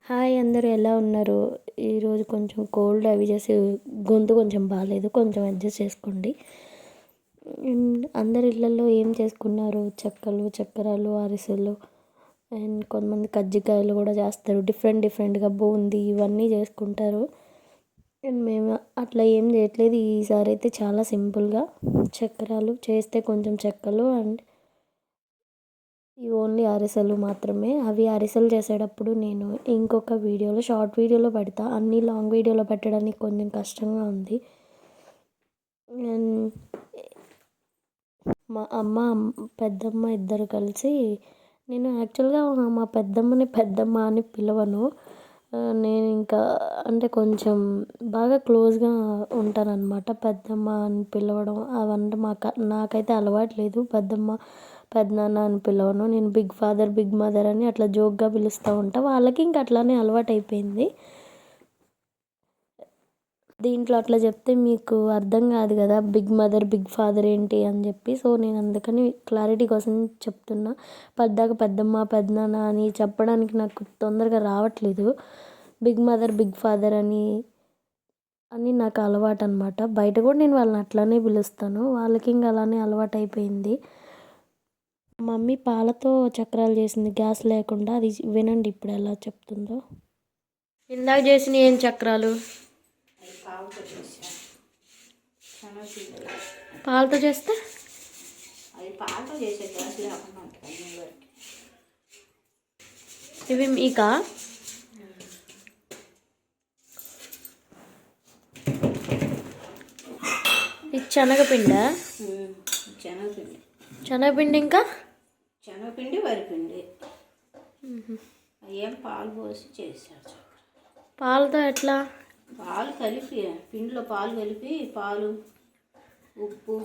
Hi అందరూ ఎలా ఉన్నారు? ఈరోజు కొంచెం కోల్డ్ అవి చేసి గొంతు కొంచెం బాగాలేదు, కొంచెం అడ్జస్ట్ చేసుకోండి. అందరి ఇళ్ళల్లో ఏం చేసుకున్నారు? చెక్కలు, చక్కెరలు, అరిసెలు అండ్ కొంతమంది కజ్జికాయలు కూడా చేస్తారు. డిఫరెంట్గా బూందీ ఇవన్నీ చేసుకుంటారు. అండ్ మేము అట్లా ఏం చేయట్లేదు. ఈసారి అయితే చాలా సింపుల్గా చక్కెరలు చేస్తే కొంచెం చెక్కలు అండ్ ఇవి ఓన్లీ అరిసెలు మాత్రమే. అవి అరిసెలు చేసేటప్పుడు నేను ఇంకొక వీడియోలో షార్ట్ వీడియోలో పెడతా. అన్నీ లాంగ్ వీడియోలో పెట్టడానికి కొంచెం కష్టంగా ఉంది. మా అమ్మ పెద్దమ్మ ఇద్దరు కలిసి, నేను యాక్చువల్గా మా పెద్దమ్మ అని పిలవను. నేను ఇంకా అంటే కొంచెం బాగా క్లోజ్గా ఉంటానన్నమాట. పెద్దమ్మ అని పిలవడం అవంటే నాకైతే అలవాట్లేదు. పెద్దనాన్న అని పిలవను. నేను బిగ్ ఫాదర్ బిగ్ మదర్ అని అట్లా జోక్గా పిలుస్తూ ఉంటా. వాళ్ళకి ఇంకా అట్లానే అలవాటు అయిపోయింది. దీంట్లో అట్లా చెప్తే మీకు అర్థం కాదు కదా, బిగ్ మదర్ బిగ్ ఫాదర్ ఏంటి అని చెప్పి. సో నేను అందుకని క్లారిటీ కోసం చెప్తున్నా. పెద్దమ్మ పెద్దనాన్న అని చెప్పడానికి నాకు తొందరగా రావట్లేదు. బిగ్ మదర్ బిగ్ ఫాదర్ అని నాకు అలవాటు అనమాట. బయట కూడా నేను వాళ్ళని అట్లానే పిలుస్తాను. వాళ్ళకి ఇంకా అలానే అలవాటు అయిపోయింది. మమ్మీ పాలతో చక్రాలు చేసింది, గ్యాస్ లేకుండా. అది వినండి ఇప్పుడు ఎలా చెప్తుందో. ఇందాక చేసిన ఏం చక్రాలు? పాలతో చేస్తే ఇవి మీకా? ఇది శనగపిండా? శనగపిండి ఇంకా శనగపిండి వరిపిండి ఏం పాలు పోసి చేశారు. పాలతో ఎట్లా? పాలు కలిపి పిండిలో పాలు కలిపి పాలు ఉప్పు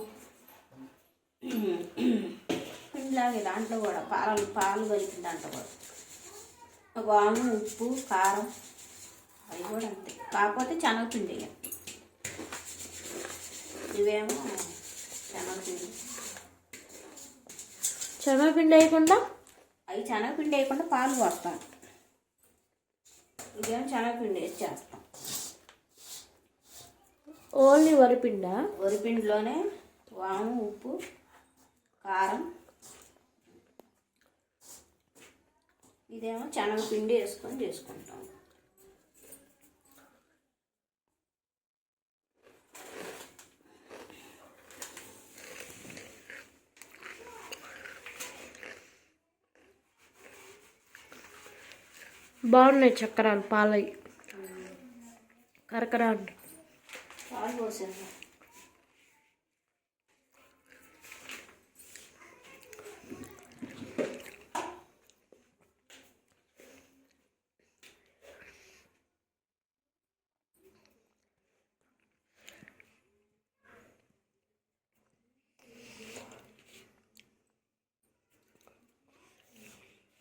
పిండిలాగే దాంట్లో కూడా పాలు కలిపి దాంట్లో కూడా వాము ఉప్పు కారం అవి కూడా అంతే. కాకపోతే శనగపిండి, ఇవేమో శనగపిండి వేయకుండా, అవి శనగపిండి వేయకుండా పాలు పోస్తాం. ఇదేమో శనగపిండి వేసి చేస్తాం. ఓన్లీ వరిపిండా? వరిపిండిలోనే వాము ఉప్పు కారం, ఇదేమో శనగపిండి వేసుకొని చేసుకుంటాం. బాగున్నాయి చక్రాలు, పాలవి కరకర అంటే. పాలు పోసాను.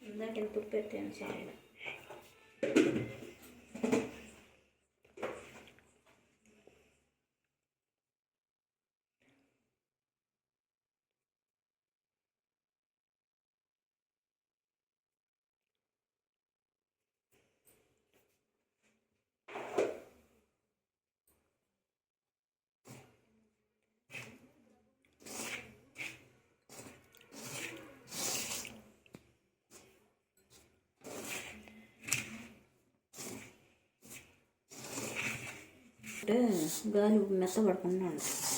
ఇందాక తుప్పు పెట్టాను చాలా. గాలి మెత్తపడకుండా ఉంటుంది.